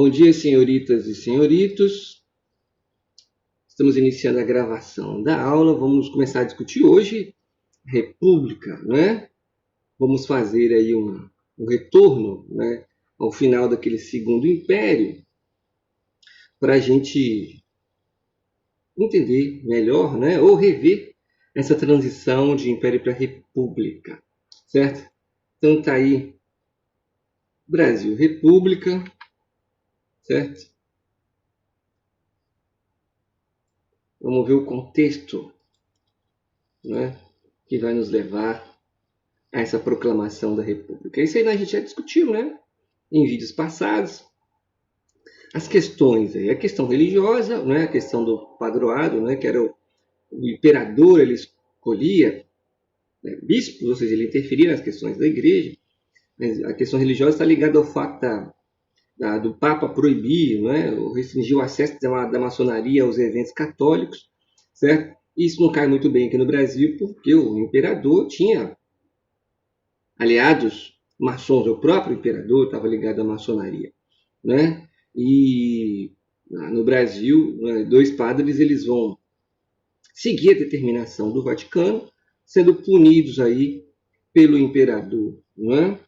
Bom dia, senhoritas e senhoritos. Estamos iniciando a gravação da aula. Vamos começar a discutir hoje República, né? Vamos fazer aí um retorno, né, ao final daquele Segundo Império, para a gente entender melhor, né, ou rever essa transição de Império para República, certo? Então tá aí Brasil, República, certo? Vamos ver o contexto, né, que vai nos levar a essa proclamação da República. Isso aí a gente já discutiu, né, em vídeos passados. As questões aí, a questão religiosa, né, a questão do padroado, né, que era o imperador, ele escolhia, né, bispos, ou seja, ele interferia nas questões da igreja. Mas a questão religiosa está ligada ao fato do Papa proibir, né, ou restringir o acesso da maçonaria aos eventos católicos, certo? Isso não cai muito bem aqui no Brasil, porque o imperador tinha aliados maçons, o próprio imperador estava ligado à maçonaria, né? E no Brasil, né, dois padres eles vão seguir a determinação do Vaticano, sendo punidos aí pelo imperador, né?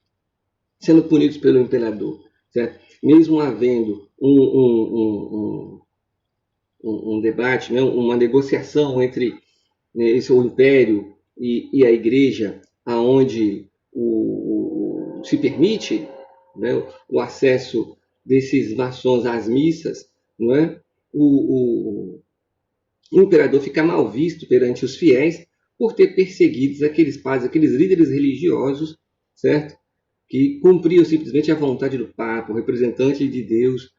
Sendo punidos pelo imperador, certo? Mesmo havendo um debate, né, uma negociação entre, né, o império e a igreja, aonde se permite, né, o acesso desses maçons às missas, não é? o imperador fica mal visto perante os fiéis por ter perseguido aqueles padres, aqueles líderes religiosos, certo? Que cumpriam simplesmente a vontade do Papa, o representante de Deus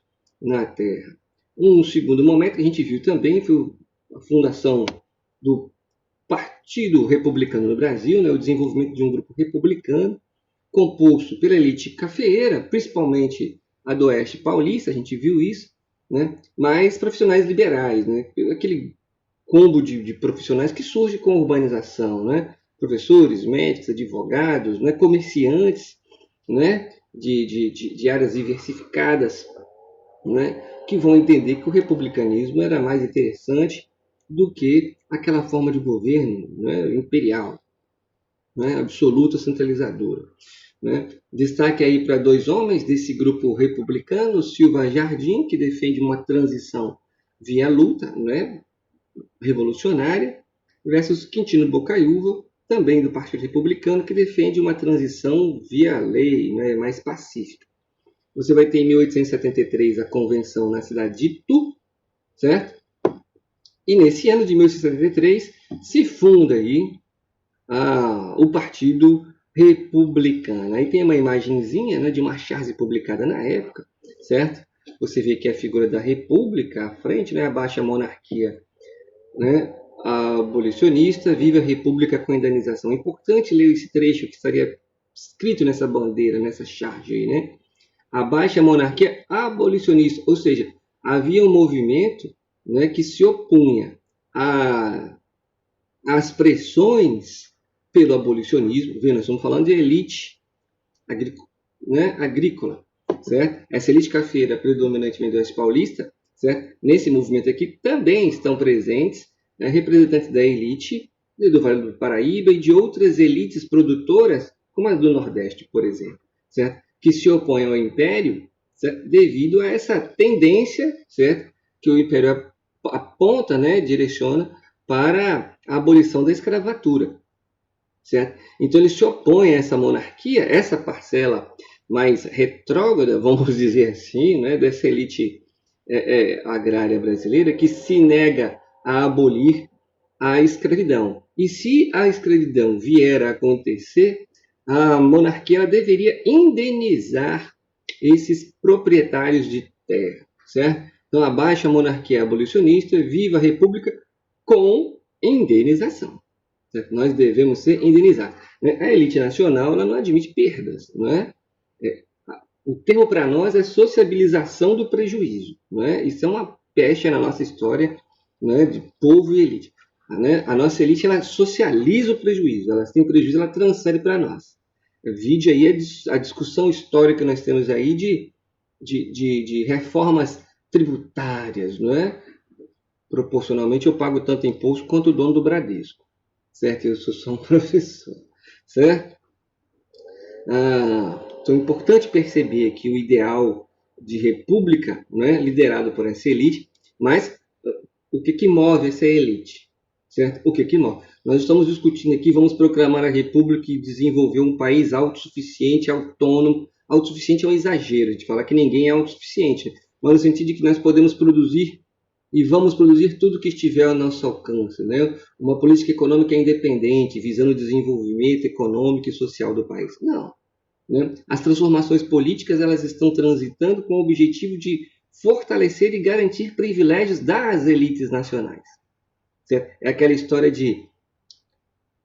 na Terra. Um segundo momento que a gente viu também foi a fundação do Partido Republicano no Brasil, né, o desenvolvimento de um grupo republicano, composto pela elite cafeeira, principalmente a do Oeste Paulista, a gente viu isso, né, mas profissionais liberais, né, aquele combo de profissionais que surge com a urbanização, né, professores, médicos, advogados, né, comerciantes, né, de áreas diversificadas, né, que vão entender que o republicanismo era mais interessante do que aquela forma de governo, né, imperial, né, absoluta, centralizadora. Né. Destaque aí para dois homens desse grupo republicano, Silva Jardim, que defende uma transição via luta, né, revolucionária, versus Quintino Bocaiúva, também do Partido Republicano, que defende uma transição via lei, né, mais pacífica. Você vai ter em 1873 a convenção na cidade de Itu, certo? E nesse ano de 1873 se funda aí o Partido Republicano. Aí tem uma imagenzinha, né, de uma charge publicada na época, certo? Você vê que a figura da República à frente, né, abaixa a monarquia, né, a abolicionista, vive a República com indenização. É importante ler esse trecho que estaria escrito nessa bandeira, nessa charge aí, né? Abaixo a monarquia abolicionista, ou seja, havia um movimento, né, que se opunha às pressões pelo abolicionismo. Nós estamos falando de elite agrícola, certo? Essa elite cafeira predominantemente do Oeste Paulista, certo? Nesse movimento aqui também estão presentes, né, representantes da elite do Vale do Paraíba e de outras elites produtoras, como a do Nordeste, por exemplo, certo? Que se opõem ao Império, certo? Devido a essa tendência, certo? Que o Império aponta, né, direciona para a abolição da escravatura, certo? Então ele se opõe a essa monarquia, essa parcela mais retrógrada, vamos dizer assim, né, dessa elite agrária brasileira, que se nega a abolir a escravidão. E se a escravidão vier a acontecer, a monarquia deveria indenizar esses proprietários de terra, certo? Então, abaixo a monarquia abolicionista, viva a república com indenização. Certo? Nós devemos ser indenizados. A elite nacional ela não admite perdas. Não é? O termo para nós é sociabilização do prejuízo. Não é? Isso é uma peste na nossa história, né, de povo e elite. A nossa elite ela socializa o prejuízo. Ela tem prejuízo, ela transfere para nós. Vide aí a discussão histórica que nós temos aí de de reformas tributárias, não é? Proporcionalmente eu pago tanto imposto quanto o dono do Bradesco, certo? Eu sou só um professor, certo? Então é importante perceber que o ideal de república, né, liderado por essa elite, mas o que move essa elite? Certo? O que move? Nós estamos discutindo aqui, vamos proclamar a república e desenvolver um país autossuficiente, autônomo. Autossuficiente é um exagero de falar que ninguém é autossuficiente, mas no sentido de que nós podemos produzir e vamos produzir tudo que estiver ao nosso alcance. Né? Uma política econômica independente, visando o desenvolvimento econômico e social do país. Não. Né? As transformações políticas elas estão transitando com o objetivo de fortalecer e garantir privilégios das elites nacionais. Certo? É aquela história de,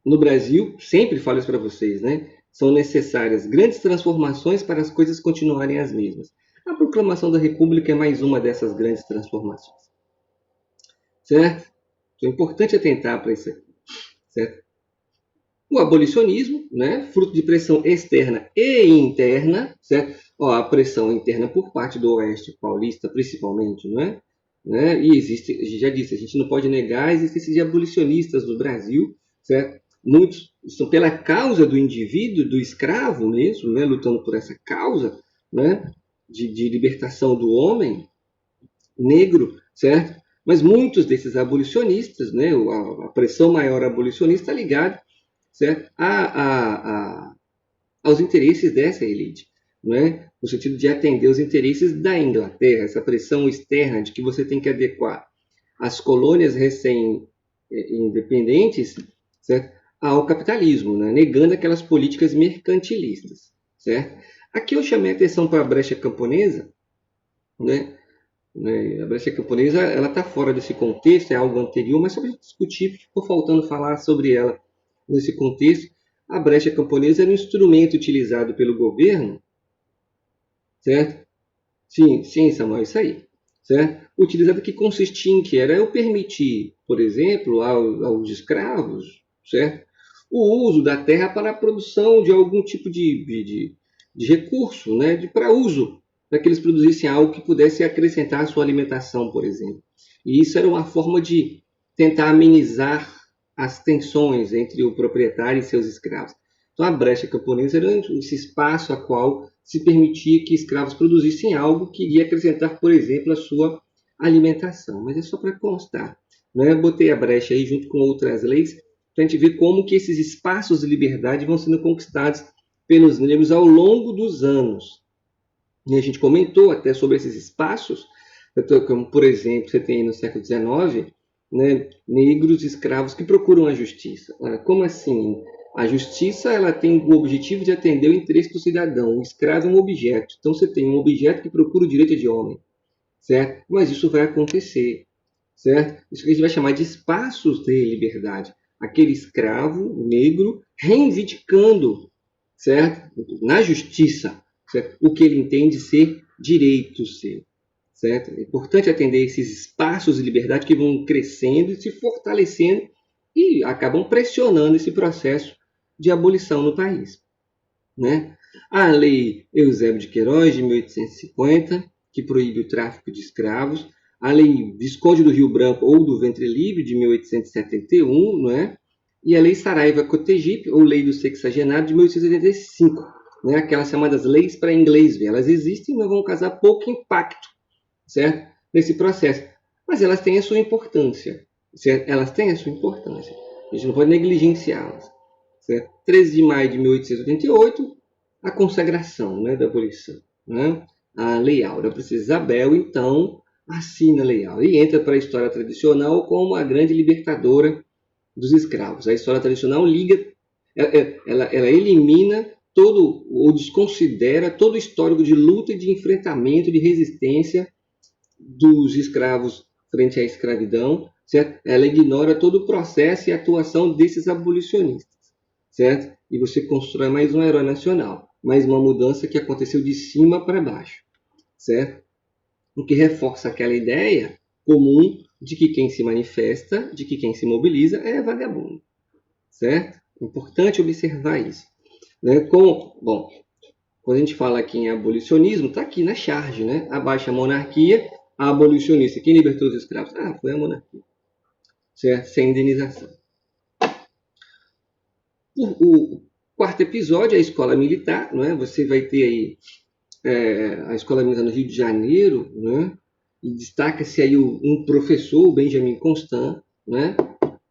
no Brasil, sempre falo isso para vocês, né? São necessárias grandes transformações para as coisas continuarem as mesmas. A proclamação da República é mais uma dessas grandes transformações. Certo? Então é importante atentar para isso aqui. Certo? O abolicionismo, né, fruto de pressão externa e interna, certo? Ó, a pressão interna por parte do Oeste paulista, principalmente, né? E existe, já disse, a gente não pode negar a existência de abolicionistas no Brasil, certo? Muitos estão pela causa do indivíduo, do escravo mesmo, né, lutando por essa causa, né, de libertação do homem negro, certo? Mas muitos desses abolicionistas, né, a pressão maior abolicionista está ligada, certo? Aos interesses dessa elite, né? No sentido de atender os interesses da Inglaterra, essa pressão externa de que você tem que adequar as colônias recém-independentes, certo? Ao capitalismo, né? Negando aquelas políticas mercantilistas, certo? Aqui eu chamei a atenção para a brecha camponesa, né? A brecha camponesa ela está fora desse contexto, é algo anterior, mas só para discutir, ficou faltando falar sobre ela nesse contexto. A brecha camponesa era um instrumento utilizado pelo governo, certo? Sim, Samuel, isso aí, certo? Utilizado que consistia em que era eu permitir, por exemplo, aos escravos, certo? O uso da terra para a produção de algum tipo de recurso, né? Para uso, para que eles produzissem algo que pudesse acrescentar à sua alimentação, por exemplo. E isso era uma forma de tentar amenizar as tensões entre o proprietário e seus escravos. Então, a brecha camponesa era esse espaço a qual se permitia que escravos produzissem algo que iria acrescentar, por exemplo, a sua alimentação. Mas é só para constar. Né? Botei a brecha aí junto com outras leis para a gente ver como que esses espaços de liberdade vão sendo conquistados pelos negros ao longo dos anos. E a gente comentou até sobre esses espaços, como, por exemplo, você tem no século XIX, né, negros escravos que procuram a justiça. Como assim? A justiça ela tem o objetivo de atender o interesse do cidadão. O escravo é um objeto. Então você tem um objeto que procura o direito de homem, certo? Mas isso vai acontecer, certo? Isso que a gente vai chamar de espaços de liberdade. Aquele escravo negro reivindicando, certo? Na justiça, certo? O que ele entende ser direito seu, certo? É importante atender esses espaços de liberdade que vão crescendo e se fortalecendo e acabam pressionando esse processo de abolição no país, né? A Lei Eusébio de Queiroz, de 1850, que proíbe o tráfico de escravos, a Lei Visconde do Rio Branco ou do Ventre Livre, de 1871, não é? E a Lei Saraiva-Cotegipe, ou Lei do Sexagenário, de 1885, né? Aquelas chamadas leis para inglês ver. Elas existem, mas vão causar pouco impacto, certo? Nesse processo. Mas elas têm a sua importância, certo? Elas têm a sua importância. A gente não pode negligenciá-las. Certo? 13 de maio de 1888, a consagração, né, da abolição. Né? A Lei Áurea. A princesa Isabel, então, assina a Lei Áurea e entra para a história tradicional como a grande libertadora dos escravos. A história tradicional liga, ela elimina todo, ou desconsidera todo o histórico de luta e de enfrentamento, de resistência dos escravos frente à escravidão, certo? Ela ignora todo o processo e atuação desses abolicionistas, certo? E você constrói mais um herói nacional, mais uma mudança que aconteceu de cima para baixo, certo? O que reforça aquela ideia comum de que quem se manifesta, de que quem se mobiliza é vagabundo, certo? Importante observar isso, né? Bom, Quando a gente fala aqui em abolicionismo, está aqui na charge, né? Abaixo a monarquia, a abolicionista. Quem libertou os escravos? Ah, foi a monarquia. Certo? Sem indenização. O quarto episódio é a escola militar, não é? Você vai ter aí a escola militar no Rio de Janeiro, né? E destaca-se aí um professor, o Benjamin Constant, né?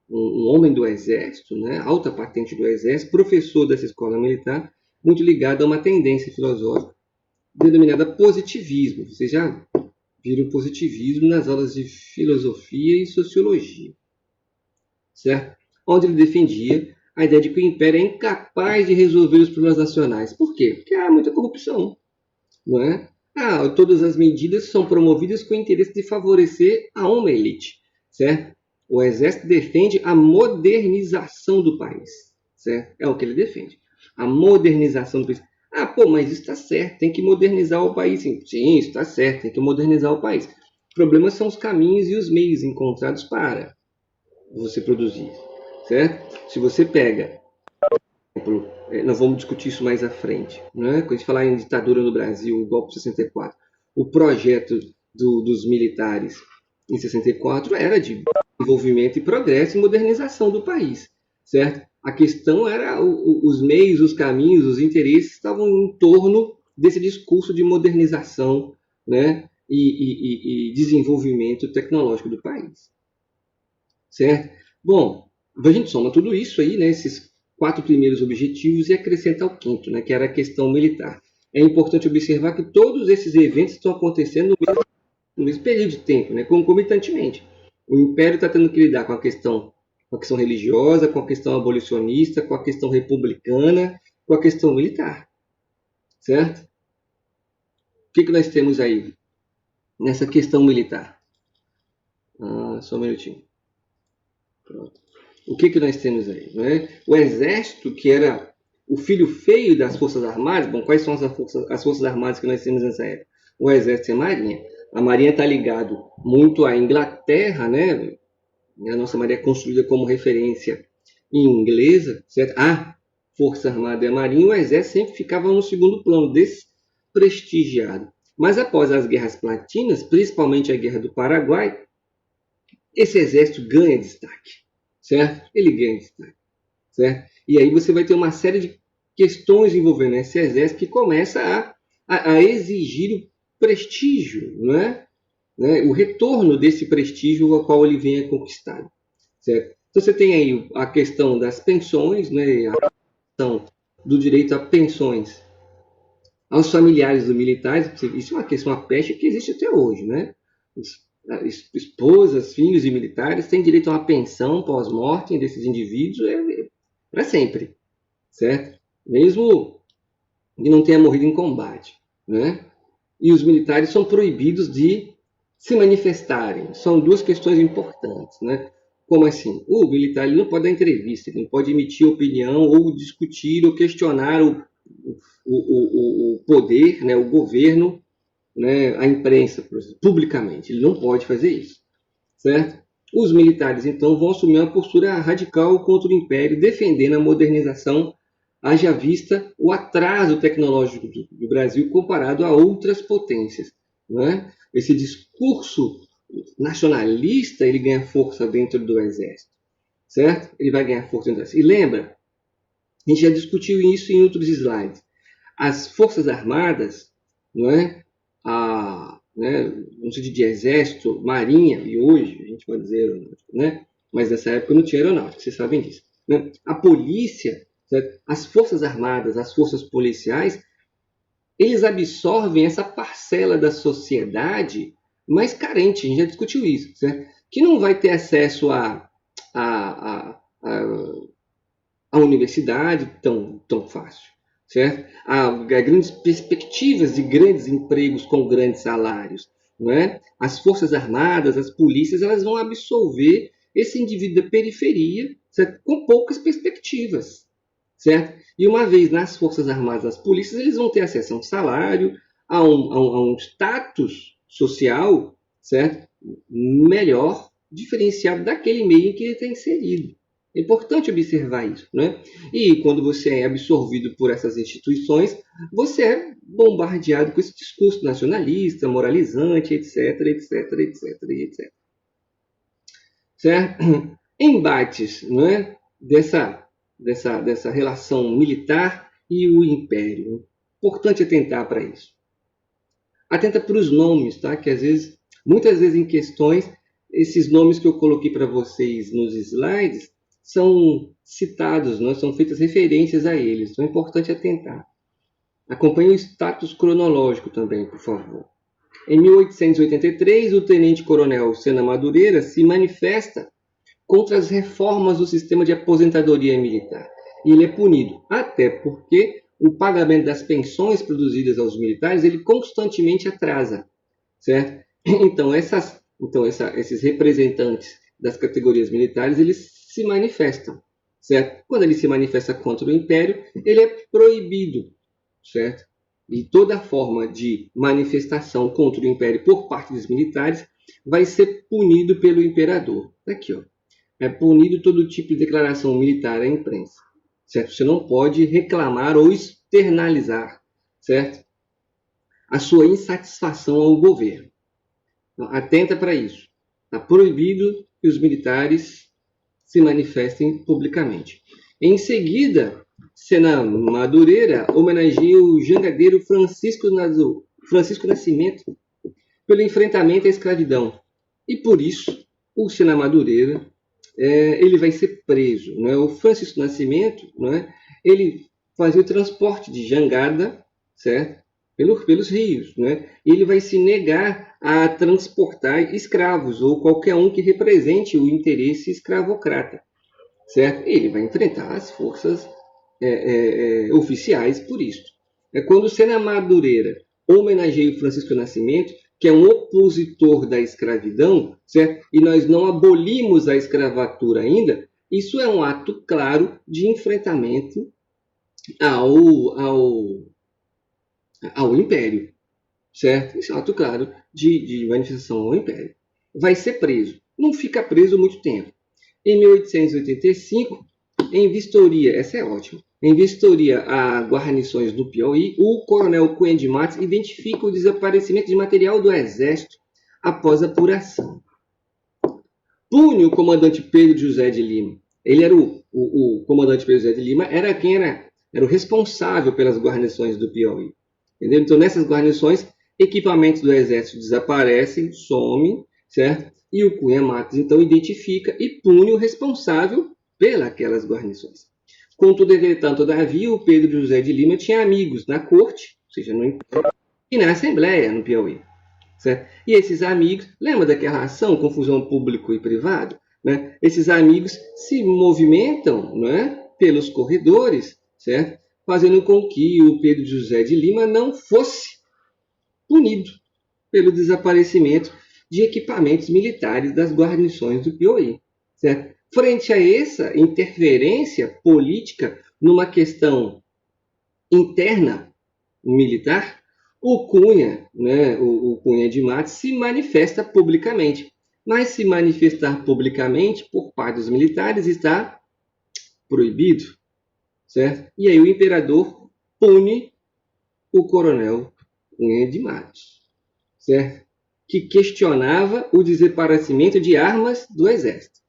Um homem do exército, né? Alta patente do exército, professor dessa escola militar, muito ligado a uma tendência filosófica denominada positivismo. Vocês já viram positivismo nas aulas de filosofia e sociologia, certo? Onde ele defendia a ideia de que o império é incapaz de resolver os problemas nacionais. Por quê? Porque há muita corrupção, não é? Todas as medidas são promovidas com o interesse de favorecer a uma elite, certo? O exército defende a modernização do país, certo? É o que ele defende. A modernização do país. Mas isso está certo, tem que modernizar o país. Sim, isso está certo, tem que modernizar o país. O problema são os caminhos e os meios encontrados para você produzir, certo? Se você pega, por exemplo, nós vamos discutir isso mais à frente, né? Quando a gente falar em ditadura no Brasil, o golpe de 64, o projeto dos militares em 64 era de desenvolvimento e progresso e modernização do país, certo? A questão era os meios, os caminhos, os interesses estavam em torno desse discurso de modernização, né? E desenvolvimento tecnológico do país, certo? Bom, a gente soma tudo isso aí, né? Esses 4 primeiros objetivos e acrescenta o quinto, né? Que era a questão militar. É importante observar que todos esses eventos estão acontecendo no mesmo período de tempo, né? Concomitantemente. O Império está tendo que lidar com a questão religiosa, com a questão abolicionista, com a questão republicana, com a questão militar, certo? O que nós temos aí nessa questão militar? Só um minutinho. Pronto. O que nós temos aí? Né? O exército, que era o filho feio das Forças Armadas. Bom, quais são as forças Armadas que nós temos nessa época? O exército e a marinha. A marinha está ligado muito à Inglaterra, né? A nossa marinha é construída como referência inglesa, certo? A Força Armada e a Marinha, o exército sempre ficava no segundo plano, desprestigiado. Mas após as guerras platinas, principalmente a Guerra do Paraguai, esse exército ganha destaque, certo? Ele ganha destaque, certo? E aí você vai ter uma série de questões envolvendo esse exército que começa a exigir o prestígio, não é? O retorno desse prestígio ao qual ele venha conquistado, certo? Então você tem aí a questão das pensões, né? A questão do direito a pensões aos familiares dos militares. Isso é uma questão, uma peste que existe até hoje, né? Esposas, filhos de militares têm direito a uma pensão pós-morte desses indivíduos para sempre, certo? Mesmo que não tenha morrido em combate, né? E os militares são proibidos de se manifestarem. São duas questões importantes, né? Como assim? O militar ele não pode dar entrevista, ele não pode emitir opinião ou discutir ou questionar o poder, né, o governo, né, a imprensa, por exemplo, publicamente. Ele não pode fazer isso, certo? Os militares, então, vão assumir uma postura radical contra o Império, defendendo a modernização, haja vista o atraso tecnológico do Brasil comparado a outras potências, né? Esse discurso nacionalista, ele ganha força dentro do Exército, certo? Ele vai ganhar força dentro do Exército. E lembra, a gente já discutiu isso em outros slides. As Forças Armadas, não é? No sentido de exército, marinha, e hoje a gente pode dizer aeronáutica, né? Mas nessa época não tinha aeronáutica, vocês sabem disso. Né? A polícia, certo? As Forças Armadas, as forças policiais, eles absorvem essa parcela da sociedade mais carente, a gente já discutiu isso, certo? Que não vai ter acesso à universidade tão fácil, certo? Há grandes perspectivas de grandes empregos com grandes salários, não é? As Forças Armadas, as polícias, elas vão absorver esse indivíduo da periferia, certo? Com poucas perspectivas, certo? E uma vez nas Forças Armadas, as polícias, eles vão ter acesso a um salário, a um status social, certo? Melhor, diferenciado daquele meio em que ele está inserido, É importante observar isso, né? E quando você é absorvido por essas instituições, você é bombardeado com esse discurso nacionalista, moralizante, etc, etc, etc, etc. Certo? Embates, não é? Dessa relação militar e o império. Importante atentar para isso. Atenta para os nomes, tá? Que às vezes, muitas vezes em questões, esses nomes que eu coloquei para vocês nos slides são citados, não? São feitas referências a eles. Então é importante atentar. Acompanhe o status cronológico também, por favor. Em 1883, o tenente-coronel Sena Madureira se manifesta contra as reformas do sistema de aposentadoria militar. E ele é punido, até porque o pagamento das pensões produzidas aos militares ele constantemente atrasa, certo? Então, esses representantes das categorias militares eles se manifestam, certo? Quando ele se manifesta contra o Império, ele é proibido, certo? E toda forma de manifestação contra o Império por parte dos militares vai ser punido pelo imperador. Aqui, ó. É punido todo tipo de declaração militar à imprensa, certo? Você não pode reclamar ou externalizar, certo? A sua insatisfação ao governo. Então, atenta para isso. Está proibido que os militares se manifestem publicamente. Em seguida, Sena Madureira homenageia o jangadeiro Francisco Nascimento pelo enfrentamento à escravidão. E por isso, o Sena Madureira ele vai ser preso. Né? O Francisco Nascimento, né? Ele fazia o transporte de jangada, certo? Pelos rios. Né? E ele vai se negar a transportar escravos ou qualquer um que represente o interesse escravocrata. Certo? Ele vai enfrentar as forças oficiais por isso. Quando o Sena Madureira homenageia o Francisco Nascimento, que é um opositor da escravidão, certo? E nós não abolimos a escravatura ainda, isso é um ato claro de enfrentamento ao Império, certo? Isso é um ato claro de manifestação ao Império. Vai ser preso. Não fica preso muito tempo. Em 1885, em vistoria, essa é ótima, em vistoria a guarnições do Piauí, o coronel Cunha de Matos identifica o desaparecimento de material do Exército após apuração. Pune o comandante Pedro José de Lima. Ele era o comandante Pedro José de Lima, era o responsável pelas guarnições do Piauí. Entendeu? Então, nessas guarnições, equipamentos do Exército desaparecem, somem, certo? E o Cunha Matos, então, identifica e pune o responsável pelas guarnições. Contudo, entretanto, todavia, o Pedro José de Lima tinha amigos na corte, ou seja, no Império, e na Assembleia, no Piauí. Certo? E esses amigos, lembra daquela ação, confusão público e privado? Né? Esses amigos se movimentam, né, pelos corredores, certo? Fazendo com que o Pedro José de Lima não fosse punido pelo desaparecimento de equipamentos militares das guarnições do Piauí. Certo? Frente a essa interferência política numa questão interna militar, o Cunha, né, o Cunha de Matos, se manifesta publicamente. Mas se manifestar publicamente por parte dos militares está proibido, certo? E aí o imperador pune o coronel Cunha de Matos, certo? Que questionava o desaparecimento de armas do exército,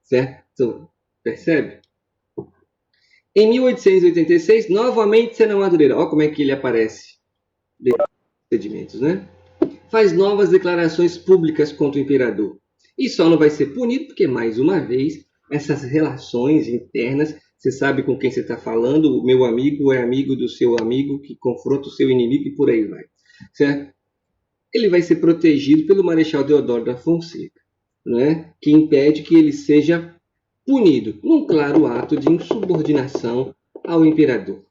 certo? Então, percebe? Em 1886, novamente Sena Madureira, olha como é que ele aparece procedimentos, né? Faz novas declarações públicas contra o imperador. E só não vai ser punido porque, mais uma vez, essas relações internas, você sabe com quem você está falando, o meu amigo é amigo do seu amigo, que confronta o seu inimigo e por aí vai. Certo? Ele vai ser protegido pelo Marechal Deodoro da Fonseca, né? Que impede que ele seja punido, num claro ato de insubordinação ao imperador.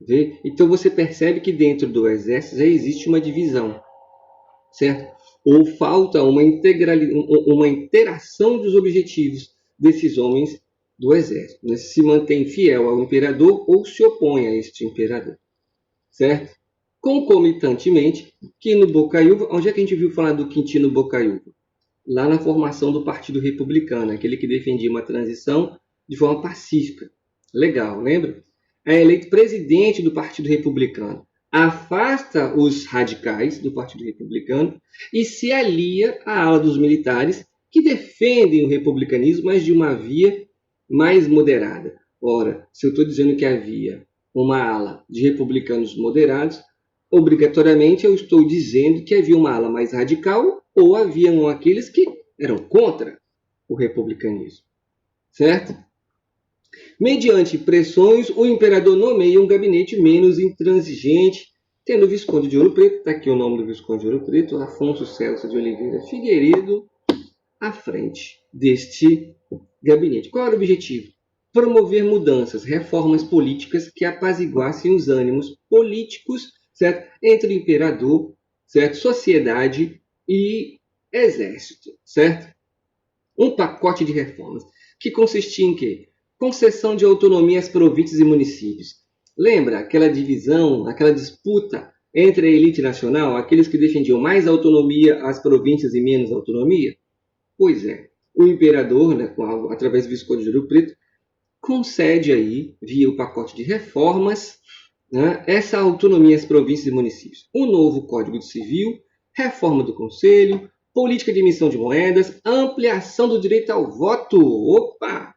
Vê? Então você percebe que dentro do exército já existe uma divisão, certo? Ou falta uma interação dos objetivos desses homens do exército. Né? Se mantém fiel ao imperador ou se opõe a este imperador, certo? Concomitantemente, Quino Bocaiúva, onde é que a gente viu falar do Quintino Bocaiúva? Lá na formação do Partido Republicano, aquele que defendia uma transição de forma pacífica. Legal, lembra? É eleito presidente do Partido Republicano. Afasta os radicais do Partido Republicano e se alia à ala dos militares que defendem o republicanismo, mas de uma via mais moderada. Ora, se eu estou dizendo que havia uma ala de republicanos moderados, obrigatoriamente eu estou dizendo que havia uma ala mais radical ou haviam aqueles que eram contra o republicanismo, certo? Mediante pressões, o imperador nomeia um gabinete menos intransigente, tendo o Visconde de Ouro Preto, está aqui o nome do Visconde de Ouro Preto, Afonso Celso de Oliveira Figueiredo, à frente deste gabinete. Qual era o objetivo? Promover mudanças, reformas políticas que apaziguassem os ânimos políticos, certo? Entre o imperador, certo? Sociedade e exército, certo? Um pacote de reformas que consistia em quê? Concessão de autonomia às províncias e municípios. Lembra aquela divisão, aquela disputa entre a elite nacional, aqueles que defendiam mais autonomia às províncias e menos autonomia? Pois é, o imperador, né, através do Visconde de Ouro Preto, concede aí, via o pacote de reformas, né, essa autonomia às províncias e municípios. Um novo Código Civil, reforma do Conselho, política de emissão de moedas, ampliação do direito ao voto. Opa!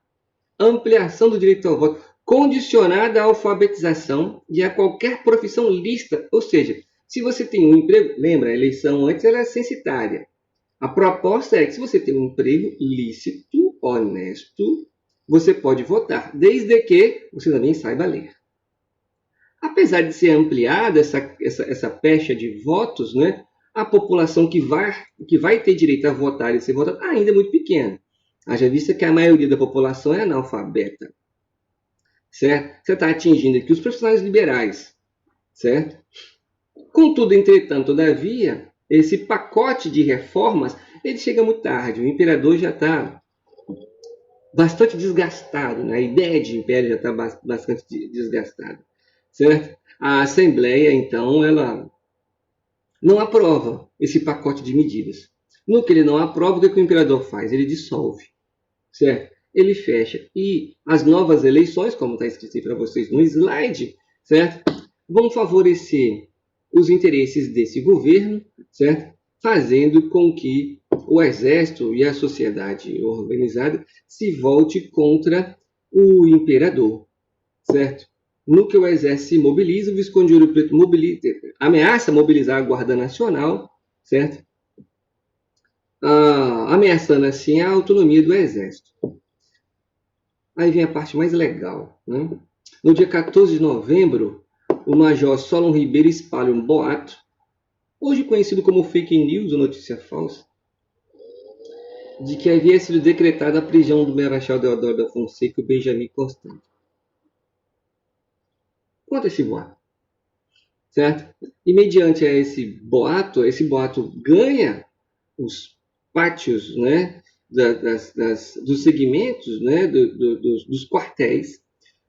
Ampliação do direito ao voto, condicionada à alfabetização e a qualquer profissão lícita. Ou seja, se você tem um emprego, lembra, a eleição antes era censitária. A proposta é que se você tem um emprego lícito, honesto, você pode votar, desde que você também saiba ler. Apesar de ser ampliada essa pecha de votos, né, a população que vai ter direito a votar e ser votada ainda é muito pequena. Haja vista que a maioria da população é analfabeta. Certo? Você está atingindo aqui os profissionais liberais. Certo? Contudo, entretanto, todavia, esse pacote de reformas ele chega muito tarde. O imperador já está bastante desgastado, né? A ideia de império já está bastante desgastada, certo? A Assembleia, então, ela não aprova esse pacote de medidas. No que ele não aprova, o que o imperador faz? Ele dissolve, certo? Ele fecha. E as novas eleições, como está escrito aí para vocês no slide, certo? Vão favorecer os interesses desse governo, certo? Fazendo com que o exército e a sociedade organizada se volte contra o imperador, certo? No que o exército se mobiliza, o Visconde de Ouro Preto ameaça mobilizar a Guarda Nacional, certo? Ameaçando assim a autonomia do exército. Aí vem a parte mais legal, né? No dia 14 de novembro, o Major Solon Ribeiro espalha um boato, hoje conhecido como fake news ou notícia falsa, de que havia sido decretada a prisão do Marechal Deodoro da Fonseca e o Benjamin Constant. Conta esse boato, certo? E mediante esse boato ganha os pátios, né, dos segmentos, né, dos quartéis.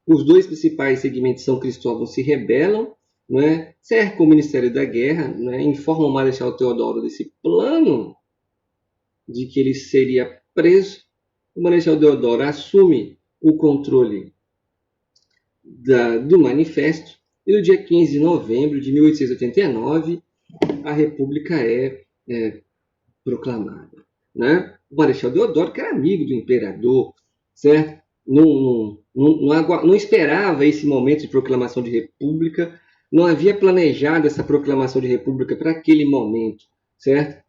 Os dois principais segmentos de São Cristóvão se rebelam, né, cercam o Ministério da Guerra, né, informam o Marechal Deodoro desse plano de que ele seria preso. O Marechal Deodoro assume o controle do manifesto e no dia 15 de novembro de 1889 a República é proclamada, né? O Marechal Deodoro, que era amigo do imperador, certo? Não esperava esse momento de proclamação de república, não havia planejado essa proclamação de república para aquele momento, certo?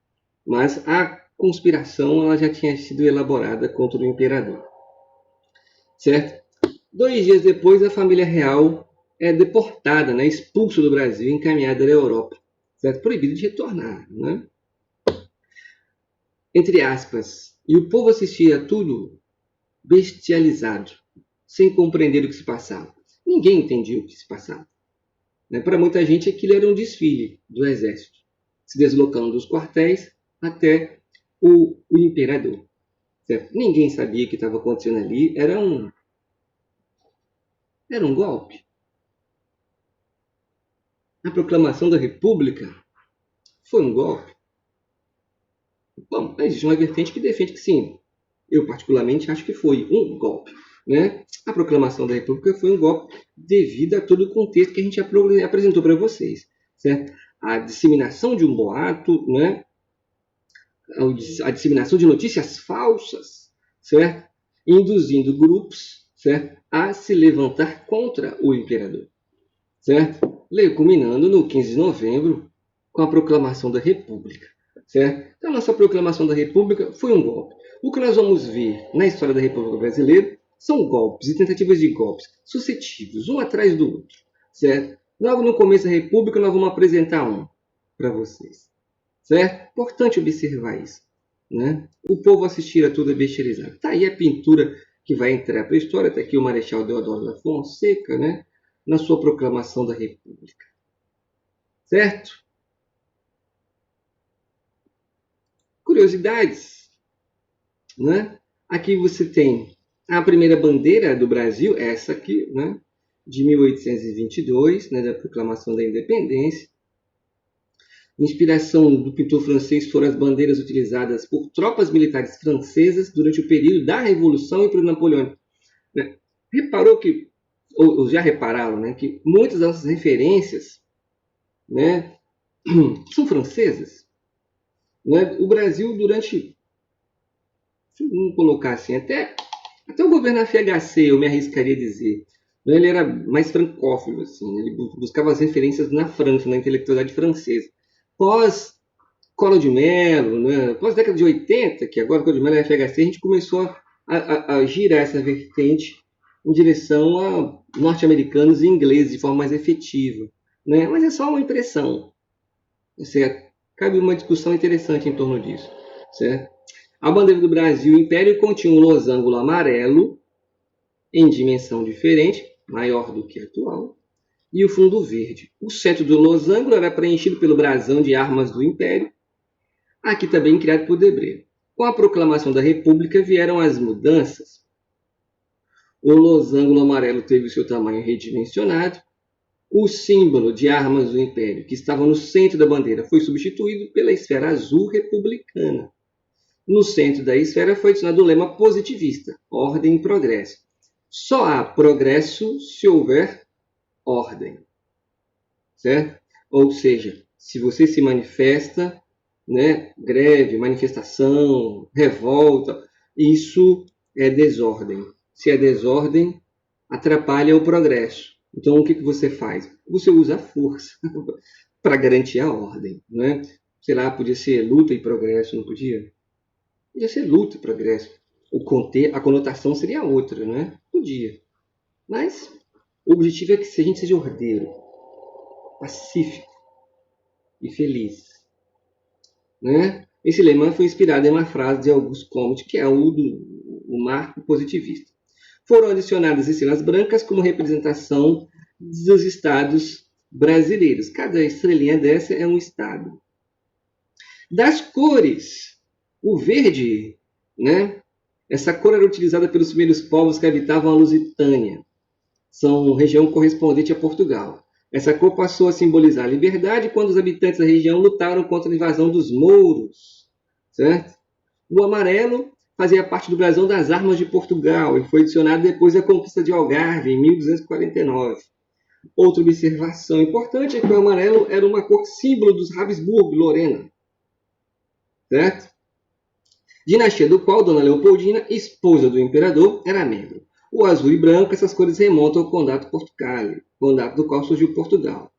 Mas a conspiração ela já tinha sido elaborada contra o imperador, certo? 2 dias depois, a família real é deportada, né? Expulsa do Brasil e encaminhada à Europa, certo? Proibida de retornar, né? Entre aspas, e o povo assistia a tudo bestializado, sem compreender o que se passava. Ninguém entendia o que se passava. Para muita gente, aquilo era um desfile do exército, se deslocando dos quartéis até o imperador. Certo? Ninguém sabia o que estava acontecendo ali, era um golpe. A proclamação da República foi um golpe. Bom, existe uma vertente que defende que sim. Eu, particularmente, acho que foi um golpe. né? A proclamação da República foi um golpe devido a todo o contexto que a gente apresentou para vocês, certo? A disseminação de um boato, né? A disseminação de notícias falsas, certo? Induzindo grupos, certo? A se levantar contra o imperador, certo? Culminando no 15 de novembro com a proclamação da República, certo? Então, a nossa proclamação da República foi um golpe. O que nós vamos ver na história da República Brasileira são golpes e tentativas de golpes sucessivos, um atrás do outro, certo? Logo no começo da República, nós vamos apresentar um para vocês, certo? Importante observar isso, né? O povo assistir a tudo é besteirizado. Tá aí a pintura que vai entrar para a história. Está aqui o Marechal Deodoro da Fonseca, né? Na sua proclamação da República, certo? Curiosidades, né? Aqui você tem a primeira bandeira do Brasil, essa aqui, né? De 1822, né? Da proclamação da independência. Inspiração do pintor francês foram as bandeiras utilizadas por tropas militares francesas durante o período da Revolução e Napoleônico. Né? Reparou que, ou já repararam, né, que muitas das nossas referências, né, são francesas? Né? O Brasil, durante, vamos colocar assim, até o governo FHC, eu me arriscaria a dizer, né, ele era mais francófilo, assim, né? Ele buscava as referências na França, na intelectualidade francesa. Pós Collor de Mello, né? Pós década de 80, que agora Collor de Mello é FHC, a gente começou a girar essa vertente em direção a norte-americanos e ingleses de forma mais efetiva, né? Mas é só uma impressão, certo? Cabe uma discussão interessante em torno disso, certo? A bandeira do Brasil, o Império, continha um losango amarelo em dimensão diferente, maior do que a atual, e o fundo verde. O centro do losango era preenchido pelo brasão de armas do Império, aqui também criado por Debré. Com a proclamação da República vieram as mudanças. O losango amarelo teve o seu tamanho redimensionado. O símbolo de armas do Império, que estava no centro da bandeira, foi substituído pela esfera azul republicana. No centro da esfera foi adicionado o lema positivista, ordem e progresso. Só há progresso se houver ordem, certo? Ou seja, se você se manifesta, né, greve, manifestação, revolta, isso é desordem. Se é desordem, atrapalha o progresso. Então, o que você faz? Você usa a força para garantir a ordem, né? Sei lá, podia ser luta e progresso, não podia? Podia ser luta e progresso. A conotação seria outra, né? Podia. Mas o objetivo é que a gente seja ordeiro, pacífico e feliz, né? Esse lema foi inspirado em uma frase de Auguste Comte, que é o marco positivista. Foram adicionadas estrelas brancas como representação dos estados brasileiros. Cada estrelinha dessa é um estado. Das cores, o verde, né? Essa cor era utilizada pelos primeiros povos que habitavam a Lusitânia. São região correspondente a Portugal. Essa cor passou a simbolizar a liberdade quando os habitantes da região lutaram contra a invasão dos mouros, certo? O amarelo fazia parte do brasão das armas de Portugal e foi adicionado depois da conquista de Algarve, em 1249. Outra observação importante é que o amarelo era uma cor símbolo dos Habsburgo-Lorena, certo? Dinastia do qual Dona Leopoldina, esposa do imperador, era membro. O azul e branco, essas cores remontam ao Condado Portugal, condado do qual surgiu Portugal.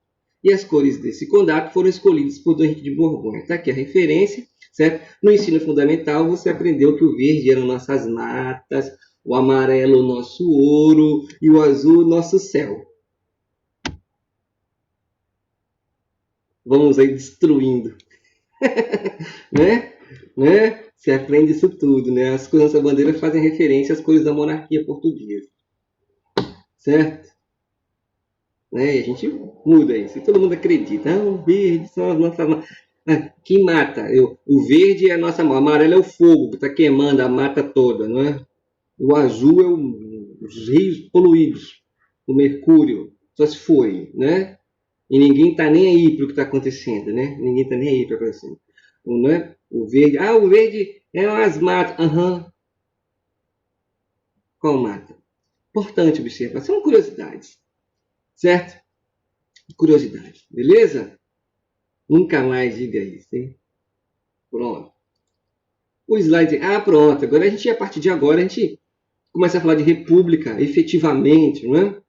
E as cores desse condado foram escolhidas por Dom Henrique de Borgonha. Está aqui a referência, certo? No ensino fundamental, você aprendeu que o verde eram nossas matas, o amarelo, nosso ouro, e o azul, nosso céu. Vamos aí destruindo. né? Você aprende isso tudo, né? As cores da bandeira fazem referência às cores da monarquia portuguesa, certo? Né? E a gente muda isso. E todo mundo acredita. O verde são as nossas. Quem mata? O verde é a nossa mão. O amarelo é o fogo que está queimando a mata toda, não é? O azul é os rios poluídos. O mercúrio só se foi, né? E ninguém está nem aí para o que está acontecendo, né? Ninguém está nem aí para o que está acontecendo. Não é? O verde. O verde é as matas. Qual mata? Importante observar. São curiosidades. Certo? Curiosidade. Beleza? Nunca mais diga isso, hein? Pronto. O slide... Ah, pronto. Agora a gente, a partir de agora, a gente começa a falar de república, efetivamente, não é?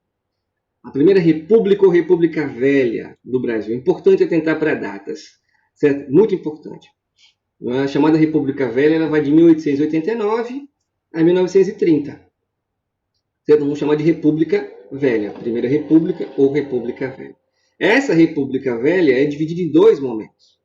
A primeira república ou república velha do Brasil. Importante atentar para datas. Certo? Muito importante. A chamada República Velha ela vai de 1889 a 1930. Certo? Vamos chamar de República Velha. Primeira República ou República Velha. Essa República Velha é dividida em dois momentos.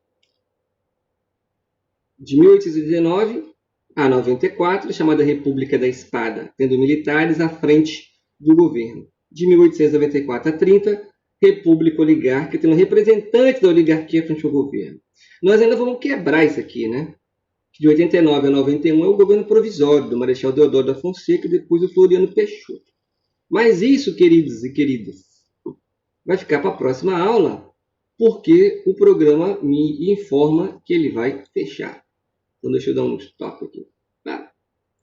De 1819 a 94, chamada República da Espada, tendo militares à frente do governo. De 1894 a 30, República Oligárquica, tendo representantes da oligarquia frente ao governo. Nós ainda vamos quebrar isso aqui, né? De 89 a 91 é o governo provisório do Marechal Deodoro da Fonseca e depois do Floriano Peixoto. Mas isso, queridos e queridas, vai ficar para a próxima aula, porque o programa me informa que ele vai fechar. Então deixa eu dar um stop aqui. Tá?